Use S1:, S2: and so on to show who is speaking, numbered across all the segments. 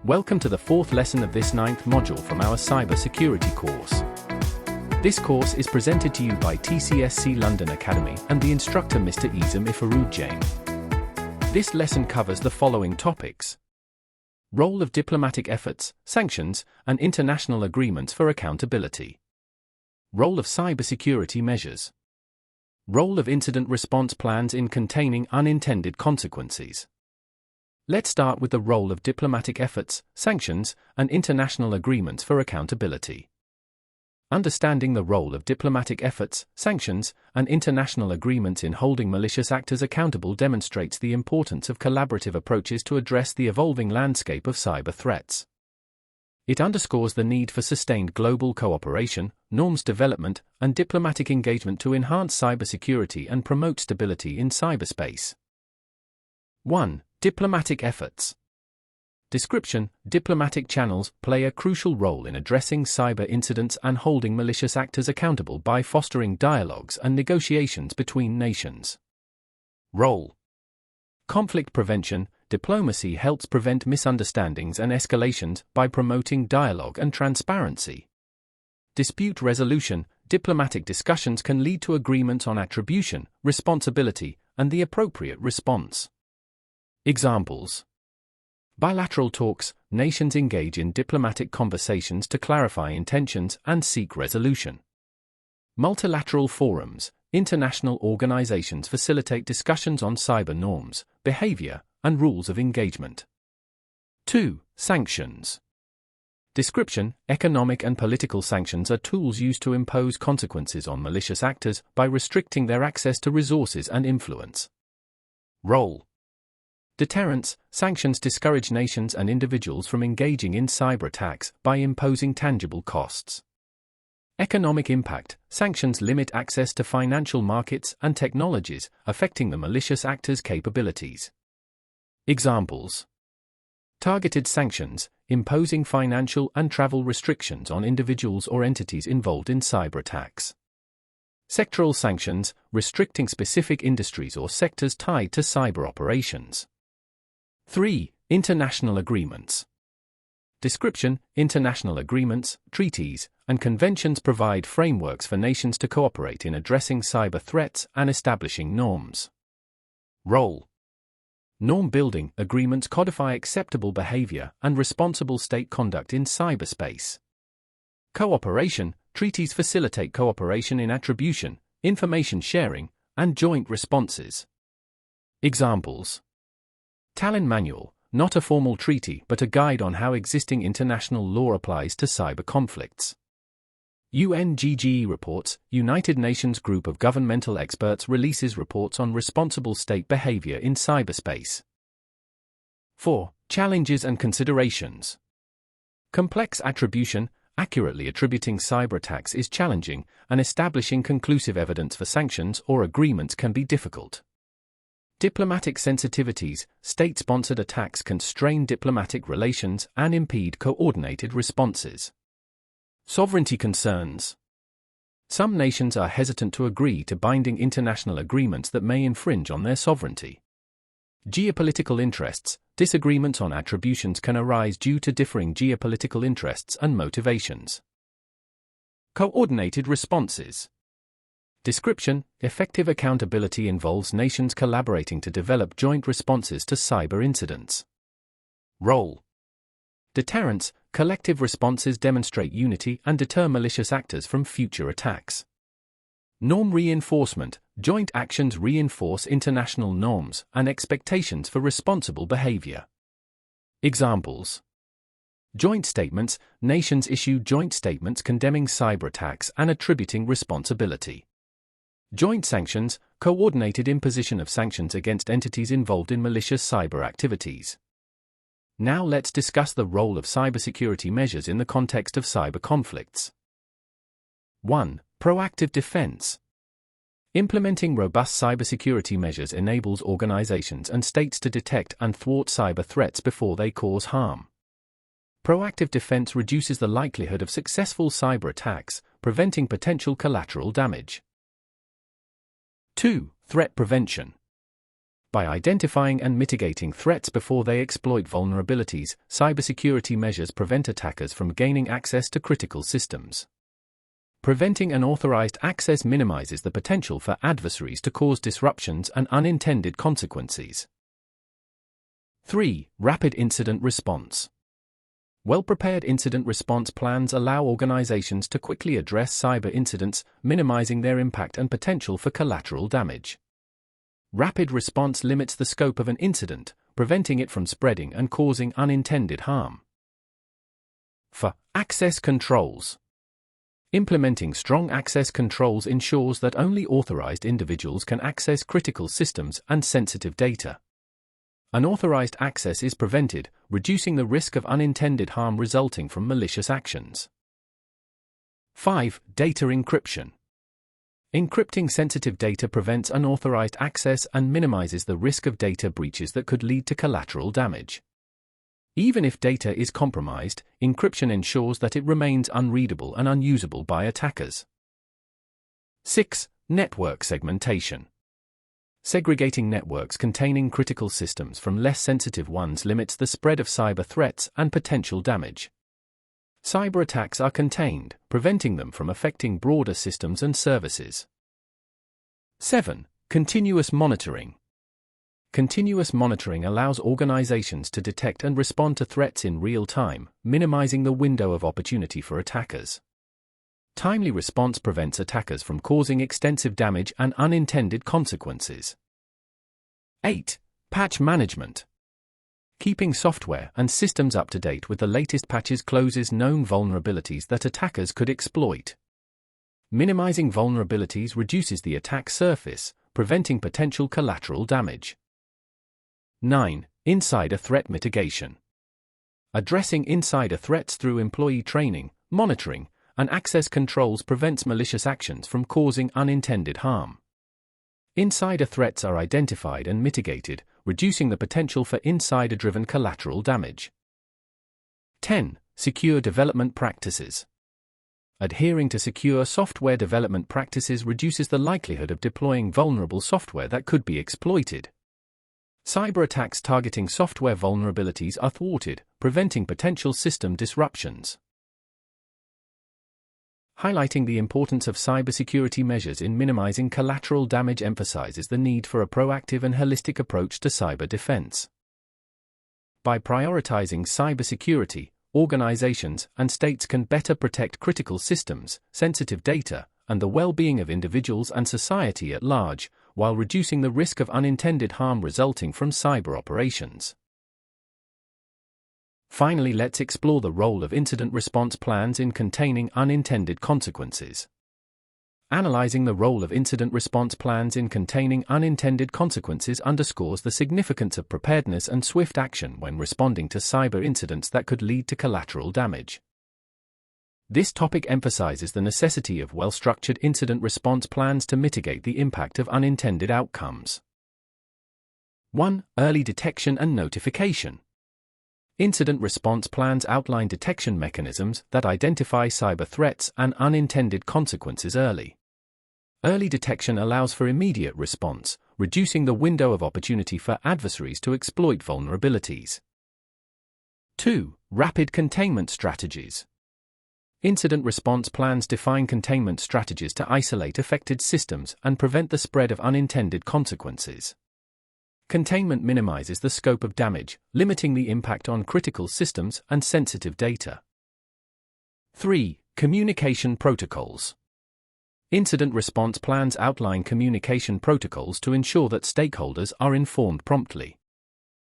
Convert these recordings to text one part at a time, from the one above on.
S1: Welcome to the fourth lesson of this ninth module from our cybersecurity course. This course is presented to you by TCSC London Academy and the instructor Mr. Isam Ifarud Jain. This lesson covers the following topics: role of diplomatic efforts, sanctions, and international agreements for accountability. Role of cybersecurity measures. Role of incident response plans in containing unintended consequences. Let's start with the role of diplomatic efforts, sanctions, and international agreements for accountability. Understanding the role of diplomatic efforts, sanctions, and international agreements in holding malicious actors accountable demonstrates the importance of collaborative approaches to address the evolving landscape of cyber threats. It underscores the need for sustained global cooperation, norms development, and diplomatic engagement to enhance cybersecurity and promote stability in cyberspace. 1. Diplomatic efforts. Description: diplomatic channels play a crucial role in addressing cyber incidents and holding malicious actors accountable by fostering dialogues and negotiations between nations. Role: conflict prevention. Diplomacy helps prevent misunderstandings and escalations by promoting dialogue and transparency. Dispute resolution. Diplomatic discussions can lead to agreements on attribution, responsibility, and the appropriate response. Examples: bilateral talks. Nations engage in diplomatic conversations to clarify intentions and seek resolution. Multilateral forums. International organizations facilitate discussions on cyber norms, behavior, and rules of engagement. 2. Sanctions. Description: economic and political sanctions are tools used to impose consequences on malicious actors by restricting their access to resources and influence. Role: deterrence. Sanctions discourage nations and individuals from engaging in cyber attacks by imposing tangible costs. Economic impact. Sanctions limit access to financial markets and technologies, affecting the malicious actors' capabilities. Examples: targeted sanctions, imposing financial and travel restrictions on individuals or entities involved in cyber attacks. Sectoral sanctions, restricting specific industries or sectors tied to cyber operations. 3. International agreements. Description: international agreements, treaties, and conventions provide frameworks for nations to cooperate in addressing cyber threats and establishing norms. Role: norm building. Agreements codify acceptable behavior and responsible state conduct in cyberspace. Cooperation. Treaties facilitate cooperation in attribution, information sharing, and joint responses. Examples: Tallinn Manual, not a formal treaty but a guide on how existing international law applies to cyber conflicts. UNGGE reports. United Nations Group of Governmental Experts releases reports on responsible state behavior in cyberspace. 4. Challenges and considerations. Complex attribution. Accurately attributing cyber attacks is challenging, and establishing conclusive evidence for sanctions or agreements can be difficult. Diplomatic sensitivities. State-sponsored attacks can strain diplomatic relations and impede coordinated responses. Sovereignty concerns. Some nations are hesitant to agree to binding international agreements that may infringe on their sovereignty. Geopolitical interests. Disagreements on attributions can arise due to differing geopolitical interests and motivations. Coordinated responses. Description: effective accountability involves nations collaborating to develop joint responses to cyber incidents. Role: deterrence. Collective responses demonstrate unity and deter malicious actors from future attacks. Norm reinforcement. Joint actions reinforce international norms and expectations for responsible behavior. Examples: joint statements. Nations issue joint statements condemning cyber attacks and attributing responsibility. Joint sanctions. Coordinated imposition of sanctions against entities involved in malicious cyber activities. Now let's discuss the role of cybersecurity measures in the context of cyber conflicts. 1. Proactive defense. Implementing robust cybersecurity measures enables organizations and states to detect and thwart cyber threats before they cause harm. Proactive defense reduces the likelihood of successful cyber attacks, preventing potential collateral damage. 2. Threat prevention. By identifying and mitigating threats before they exploit vulnerabilities, cybersecurity measures prevent attackers from gaining access to critical systems. Preventing unauthorized access minimizes the potential for adversaries to cause disruptions and unintended consequences. 3. Rapid incident response. Well-prepared incident response plans allow organizations to quickly address cyber incidents, minimizing their impact and potential for collateral damage. Rapid response limits the scope of an incident, preventing it from spreading and causing unintended harm. 4. Access controls. Implementing strong access controls ensures that only authorized individuals can access critical systems and sensitive data. Unauthorized access is prevented, reducing the risk of unintended harm resulting from malicious actions. 5. Data encryption. Encrypting sensitive data prevents unauthorized access and minimizes the risk of data breaches that could lead to collateral damage. Even if data is compromised, encryption ensures that it remains unreadable and unusable by attackers. 6. Network segmentation. Segregating networks containing critical systems from less sensitive ones limits the spread of cyber threats and potential damage. Cyber attacks are contained, preventing them from affecting broader systems and services. 7. Continuous monitoring. Continuous monitoring allows organizations to detect and respond to threats in real time, minimizing the window of opportunity for attackers. Timely response prevents attackers from causing extensive damage and unintended consequences. 8. Patch management. Keeping software and systems up to date with the latest patches closes known vulnerabilities that attackers could exploit. Minimizing vulnerabilities reduces the attack surface, preventing potential collateral damage. 9. Insider threat mitigation. Addressing insider threats through employee training, monitoring, and access controls prevents malicious actions from causing unintended harm. Insider threats are identified and mitigated, reducing the potential for insider-driven collateral damage. 10. Secure development practices. Adhering to secure software development practices reduces the likelihood of deploying vulnerable software that could be exploited. Cyber attacks targeting software vulnerabilities are thwarted, preventing potential system disruptions. Highlighting the importance of cybersecurity measures in minimizing collateral damage emphasizes the need for a proactive and holistic approach to cyber defense. By prioritizing cybersecurity, organizations and states can better protect critical systems, sensitive data, and the well-being of individuals and society at large, while reducing the risk of unintended harm resulting from cyber operations. Finally, let's explore the role of incident response plans in containing unintended consequences. Analyzing the role of incident response plans in containing unintended consequences underscores the significance of preparedness and swift action when responding to cyber incidents that could lead to collateral damage. This topic emphasizes the necessity of well-structured incident response plans to mitigate the impact of unintended outcomes. 1. Early detection and notification. Incident response plans outline detection mechanisms that identify cyber threats and unintended consequences early. Early detection allows for immediate response, reducing the window of opportunity for adversaries to exploit vulnerabilities. 2. Rapid containment strategies. Incident response plans define containment strategies to isolate affected systems and prevent the spread of unintended consequences. Containment minimizes the scope of damage, limiting the impact on critical systems and sensitive data. 3. Communication protocols. Incident response plans outline communication protocols to ensure that stakeholders are informed promptly.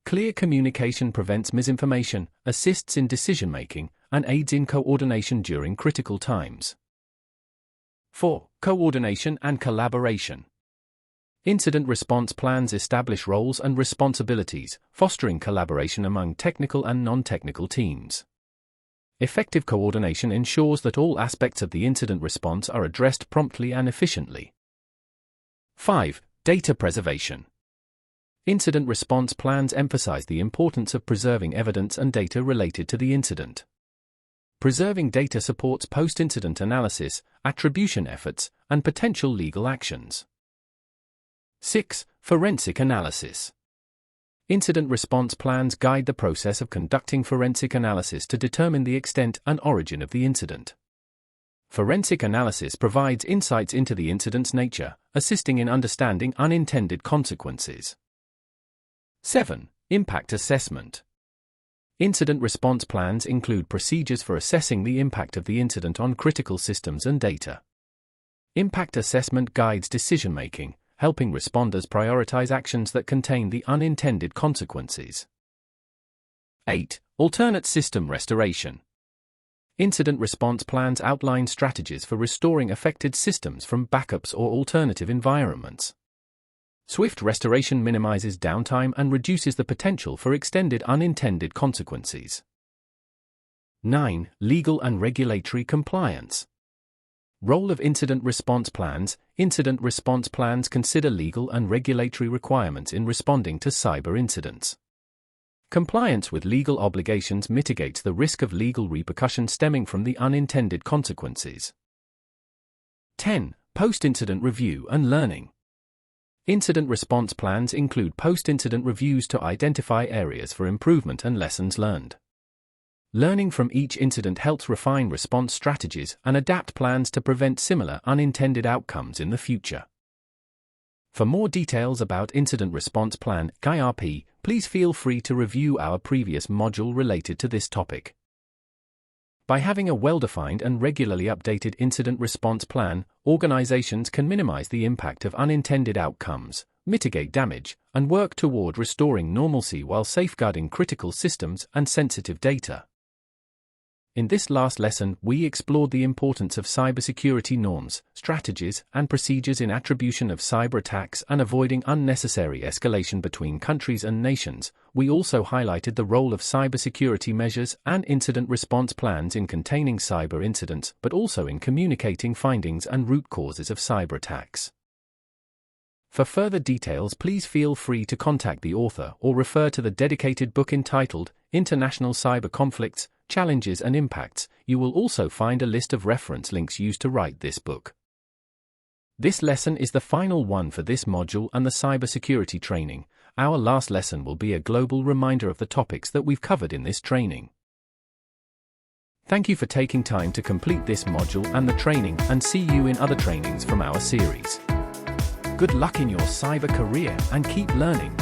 S1: Clear communication prevents misinformation, assists in decision-making, and aids in coordination during critical times. 4. Coordination and collaboration. Incident response plans establish roles and responsibilities, fostering collaboration among technical and non-technical teams. Effective coordination ensures that all aspects of the incident response are addressed promptly and efficiently. 5. Data preservation. Incident response plans emphasize the importance of preserving evidence and data related to the incident. Preserving data supports post-incident analysis, attribution efforts, and potential legal actions. 6. Forensic analysis. Incident response plans guide the process of conducting forensic analysis to determine the extent and origin of the incident. Forensic analysis provides insights into the incident's nature, assisting in understanding unintended consequences. 7. Impact assessment. Incident response plans include procedures for assessing the impact of the incident on critical systems and data. Impact assessment guides decision-making, helping responders prioritize actions that contain the unintended consequences. 8. Alternate system restoration. Incident response plans outline strategies for restoring affected systems from backups or alternative environments. Swift restoration minimizes downtime and reduces the potential for extended unintended consequences. 9. Legal and regulatory compliance. Role of incident response plans. Incident response plans consider legal and regulatory requirements in responding to cyber incidents. Compliance with legal obligations mitigates the risk of legal repercussions stemming from the unintended consequences. 10. Post-incident review and learning. Incident response plans include post-incident reviews to identify areas for improvement and lessons learned. Learning from each incident helps refine response strategies and adapt plans to prevent similar unintended outcomes in the future. For more details about Incident Response Plan (IRP), please feel free to review our previous module related to this topic. By having a well-defined and regularly updated incident response plan, organizations can minimize the impact of unintended outcomes, mitigate damage, and work toward restoring normalcy while safeguarding critical systems and sensitive data. In this last lesson, we explored the importance of cybersecurity norms, strategies, and procedures in attribution of cyber attacks and avoiding unnecessary escalation between countries and nations. We also highlighted the role of cybersecurity measures and incident response plans in containing cyber incidents, but also in communicating findings and root causes of cyber attacks. For further details, please feel free to contact the author or refer to the dedicated book entitled International Cyber Conflicts, Challenges and Impacts. You will also find a list of reference links used to write this book. This lesson is the final one for this module and the cybersecurity training. Our last lesson will be a global reminder of the topics that we've covered in this training. Thank you for taking time to complete this module and the training, and see you in other trainings from our series. Good luck in your cyber career and keep learning.